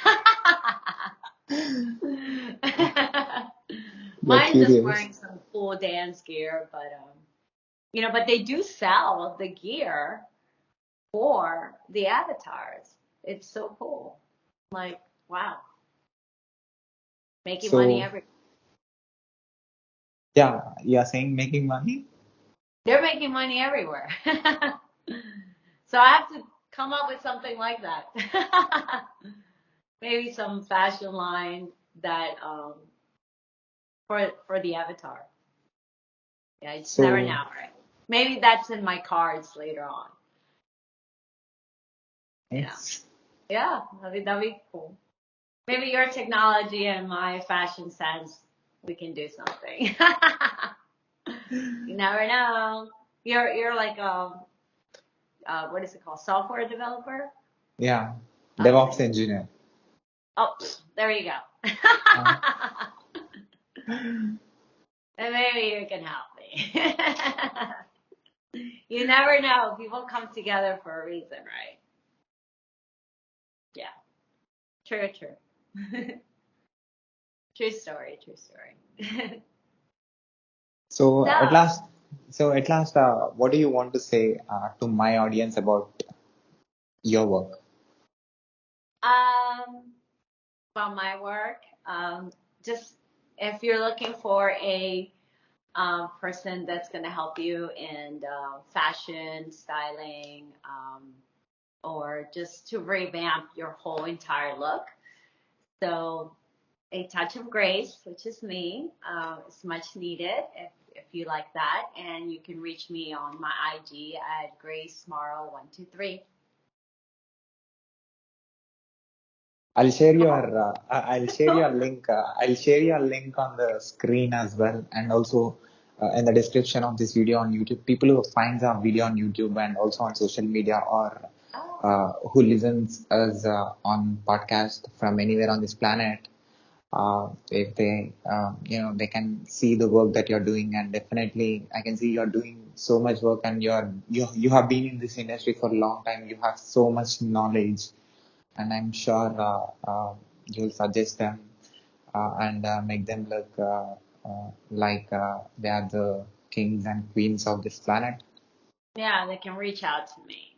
You're Mine's just curious. wearing some cool dance gear, but you know, but they do sell the gear for the avatars. It's so cool. Like, wow, making money So every. yeah, you're saying making money? They're making money everywhere. So I have to come up with something like that. Maybe some fashion line that for the avatar. Yeah, you just never So know, right? Maybe that's in my cards later on. You know. it's Yeah, that'd be cool. Maybe your technology and my fashion sense, we can do something. You never know. You're like what is it called? Software developer? yeah, DevOps Okay. engineer. Oh, there you go. Uh, And maybe you can help me. You never know. People come together for a reason, right? Yeah. True, true. True story, true story. so at So, last, what do you want to say to my audience about your work? um, about my work, just if you're looking for a person that's going to help you in fashion, styling, or just to revamp your whole entire look. So, a touch of grace, which is me, is much needed if you like that. And you can reach me on my IG at gracemorrow123. I'll share your link. I'll share your link on the screen as well, and also in the description of this video on YouTube. People who finds our video on YouTube and also on social media, or Oh, who listens us on podcast from anywhere on this planet, if they they can see the work that you're doing, and definitely I can see you're doing so much work, and you have been in this industry for a long time. You have so much knowledge, and I'm sure you'll suggest them and make them look like they are the kings and queens of this planet. yeah, they can reach out to me.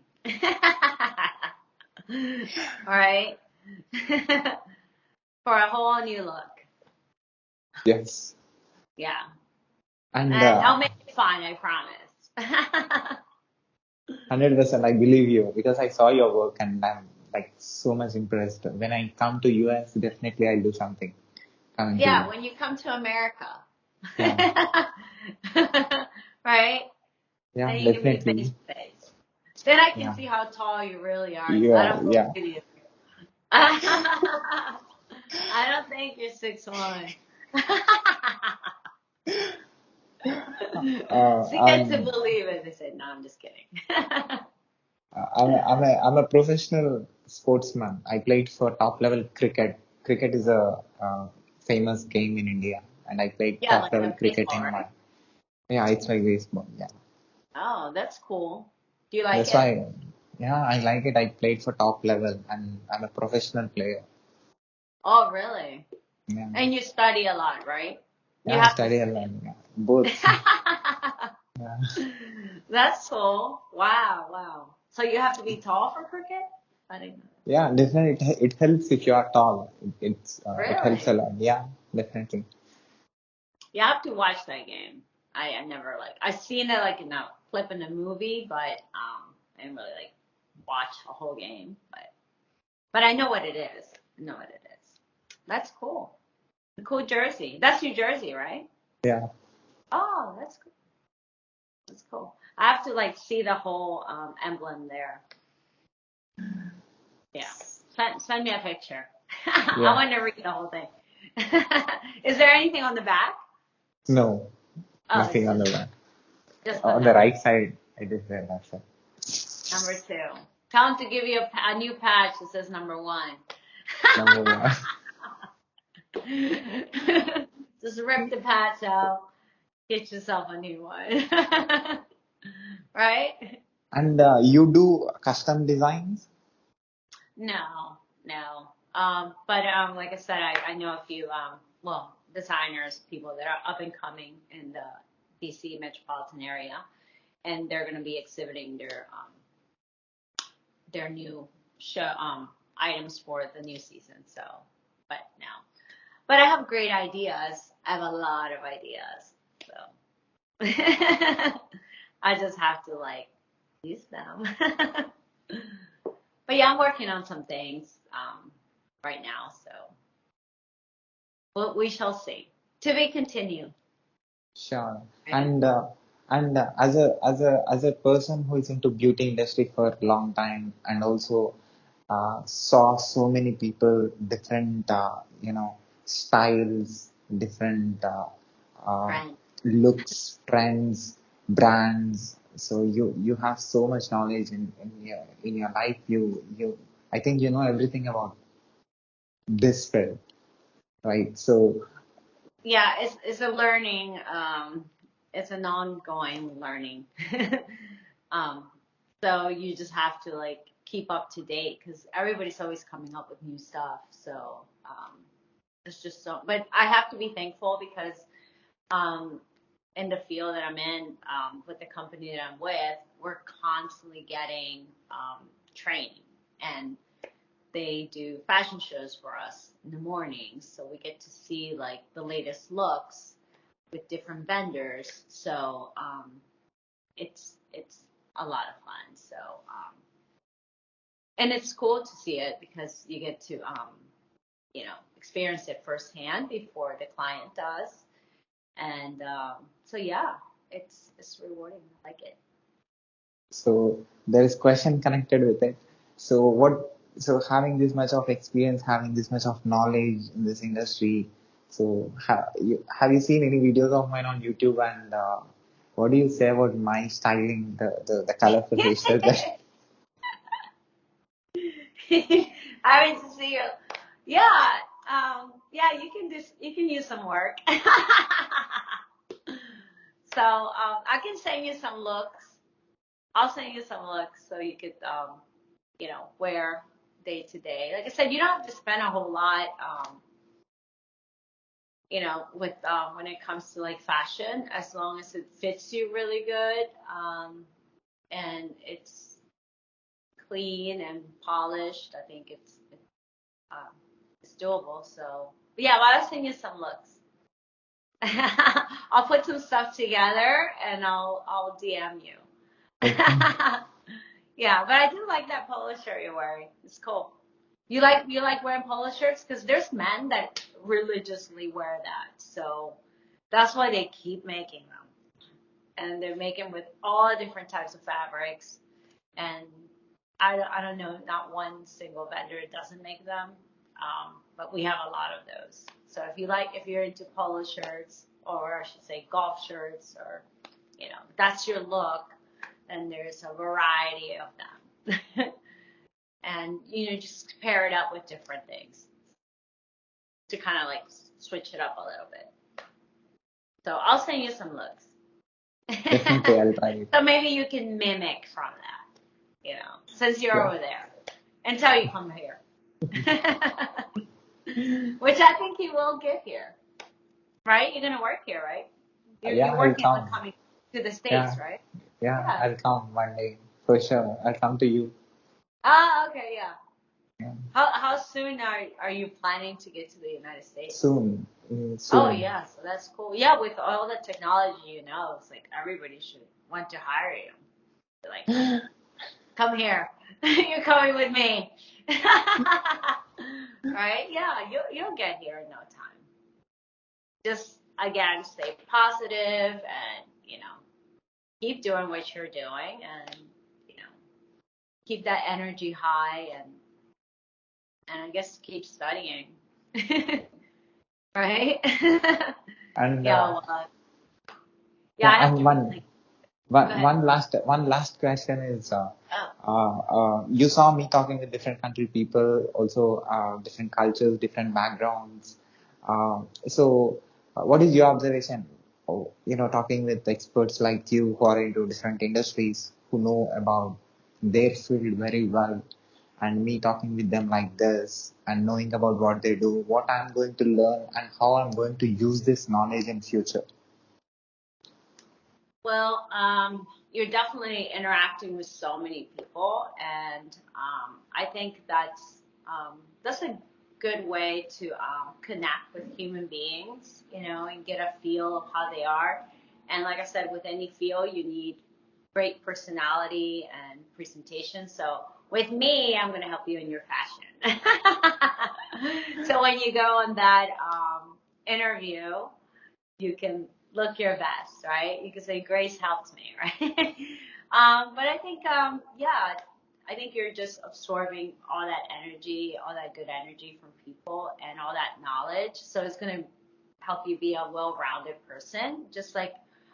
All right. For a whole new look. Yes, Yeah. and And I'll make it fun, I promise. 100% I believe you because I saw your work and I'm like so much impressed. When I come to US, definitely I'll do something coming to Yeah, you. when you come to America. Yeah, Right? yeah, Then you can meet face definitely. to face. Then I can Yeah, see how tall you really are, because I yeah, don't yeah. believe you. I don't think you're 6'1". See it to I'm believe it. They said, no, I'm just kidding. I'm a professional sportsman. I played for top level cricket. Cricket is a famous game in India, and I played Yeah, top like level a cricket baseball, in my. right? Yeah, it's like baseball. Yeah, Oh, that's cool. Do you like that's it? why. Yeah, I like it. I played for top level, and I'm a professional player. Oh, really? Yeah, And you study a lot, right? You yeah, I have to study a study. lot. Yeah. Both. Yeah, That's cool. Wow, wow. So you have to be tall for cricket? I didn't know yeah, definitely. It helps if you are tall. that. It helps a Really? lot. Yeah, definitely. You have to watch that game. I never like I seen it like in a clip in a movie, but I didn't really like watch a whole game. But I know what it is. I know what it is. That's cool. A cool jersey. That's New Jersey, right? Yeah, Oh, that's cool. That's cool. I have to like see the whole emblem there. Yeah. Send me a picture. I yeah. want to read the whole thing. Is there anything on the back? No, Oh, it's nothing on the back. just the On the number. right side, it is there. That's it. Number two. Tell him to give you a new patch that says number one. Number one. Just rip the patch out. Get yourself a new one. Right? And you do custom designs? No, no. But like I said, I know a few well, designers, people that are up and coming in the DC metropolitan area, and they're going to be exhibiting their new show items for the new season. So, but no. But I have great ideas. I have a lot of ideas. So I just have to like use them. But yeah, I'm working on some things right now, so we shall see. To be continued. Sure. Right? And as a person who is into beauty industry for a long time and also saw so many people, different styles, different uh, Friend. looks, trends, brands. So you have so much knowledge in your life. You I think you know everything about this field, right? So Yeah, it's a learning. It's an ongoing learning. um, so you just have to like keep up to date because everybody's always coming up with new stuff. So it's just so. But I have to be thankful because um, in the field that I'm in, with the company that I'm with, we're constantly getting training, and they do fashion shows for us in the mornings, so we get to see like the latest looks with different vendors. So it's a lot of fun. So and it's cool to see it because you get to experience it firsthand before the client does. And so yeah, it's rewarding. I like it. So there is question connected with it. So having this much of experience, having this much of knowledge in this industry, so have you seen any videos of mine on YouTube and what do you say about my styling, the colorful hairstyle that I mean to see you. Yeah, yeah, you can use some work. So I can send you some looks. I'll send you some looks so you could wear day to day. Like I said, you don't have to spend a whole lot with when it comes to like fashion, as long as it fits you really good, and it's clean and polished. I think um, it's doable. So, but yeah, well, I'll send you some looks. I'll put some stuff together and I'll DM you. okay. Yeah, but I do like that polo shirt you're wearing. It's cool. You like wearing polo shirts because there's men that religiously wear that. So that's why they keep making them, and they're making with all different types of fabrics. And I don't know, not one single vendor doesn't make them, but we have a lot of those. So if you're into polo shirts, or I should say golf shirts, or that's your look, then there's a variety of them. And just pair it up with different things to kind of like switch it up a little bit. So I'll send you some looks. Definitely I'll try it. So maybe you can mimic from that, since you're Sure. over there, until you come here. Which I think you will get here, right? You're gonna work here, right? You're Yeah, I'll working on come. coming. to the Yeah, States, right? yeah, Yeah. I'll come one day for sure. I'll come to you. Ah, okay, yeah. Yeah. How soon are you planning to get to the United States? Soon, Oh soon. yeah, so that's cool. Yeah, with all the technology, it's like everybody should want to hire you. They're like, come here. You're coming with me. Right? Yeah, you'll get here in no time. Just again, stay positive and, keep doing what you're doing and, you know, keep that energy high and I guess keep studying. Right? And Yeah, well, yeah, yeah, I have and to like go ahead. one last question is, Oh. you saw me talking with different country people, also different cultures, different backgrounds. So, what is your observation? Oh, talking with experts like you who are into different industries, who know about their field very well, and me talking with them like this and knowing about what they do, what I'm going to learn, and how I'm going to use this knowledge in future. Well, you're definitely interacting with so many people, and I think that's a good way to connect with human beings, and get a feel of how they are. And like I said, with any field, you need great personality and presentation. So with me, I'm going to help you in your fashion. So when you go on that interview, you can look your best, right? You can say Grace helped me, right? But I think, yeah, I think you're just absorbing all that energy, all that good energy from people, and all that knowledge. So it's going to help you be a well-rounded person. Just like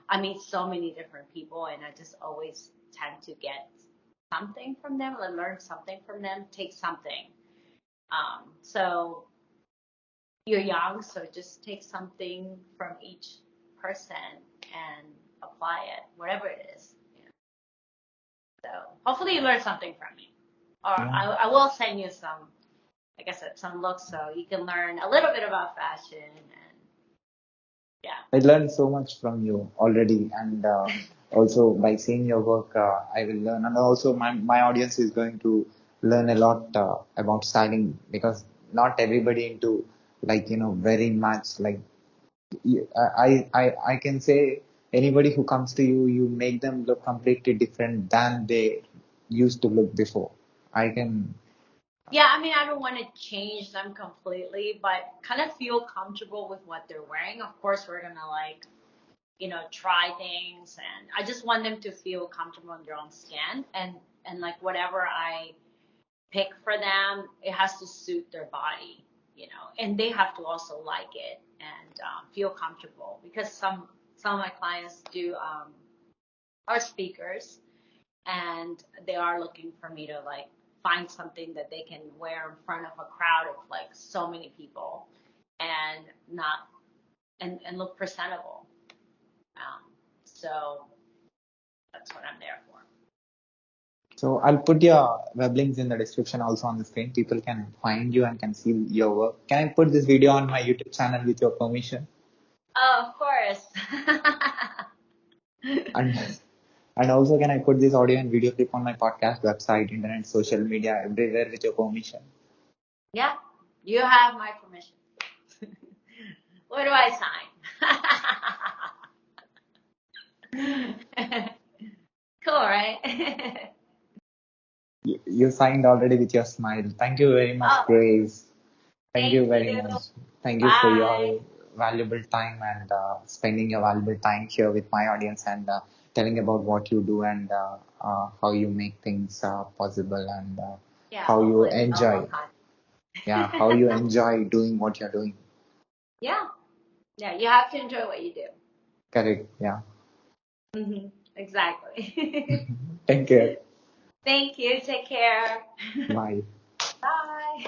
I meet so many different people, and I just always tend to get something from them, or learn something from them, take something. So you're young, so just take something from each person and apply it, whatever it is. So hopefully you learn something from me. Or Yeah. I will send you some, like I said, some looks so you can learn a little bit about fashion and yeah. I learned so much from you already, and also by seeing your work, I will learn. And also, my audience is going to learn a lot about styling, because not everybody into, like, very much like, I can say anybody who comes to you, you make them look completely different than they used to look before. I can, Yeah, I mean, I don't want to change them completely, but kind of feel comfortable with what they're wearing. Of course, we're gonna like, try things, and I just want them to feel comfortable in their own skin, and like whatever I pick for them, it has to suit their body, and they have to also like it and feel comfortable because some of my clients do are speakers and they are looking for me to like find something that they can wear in front of a crowd of like so many people and not and look presentable. So that's what I'm there for. so I'll put your web links in the description also on the screen. People can find you and can see your work. Can I put this video on my YouTube channel with your permission? Oh, of course. And and also, can I put this audio and video clip on my podcast website, internet, social media, everywhere with your permission? Yeah, you have my permission. Where do I sign? Cool, right? You signed already with your smile. Thank you very much, Oh, Grace. Thank you thank very you. much. Thank you for Bye. your valuable time and spending your valuable time here with my audience and telling about what you do and how you make things possible and Yeah, how you hopefully I'll enjoy. work on Yeah, how it. you enjoy doing what you're doing. Yeah, yeah, you have to enjoy what you do. Correct. Yeah. Exactly. Take care. Thank you. Take care. Bye. Bye.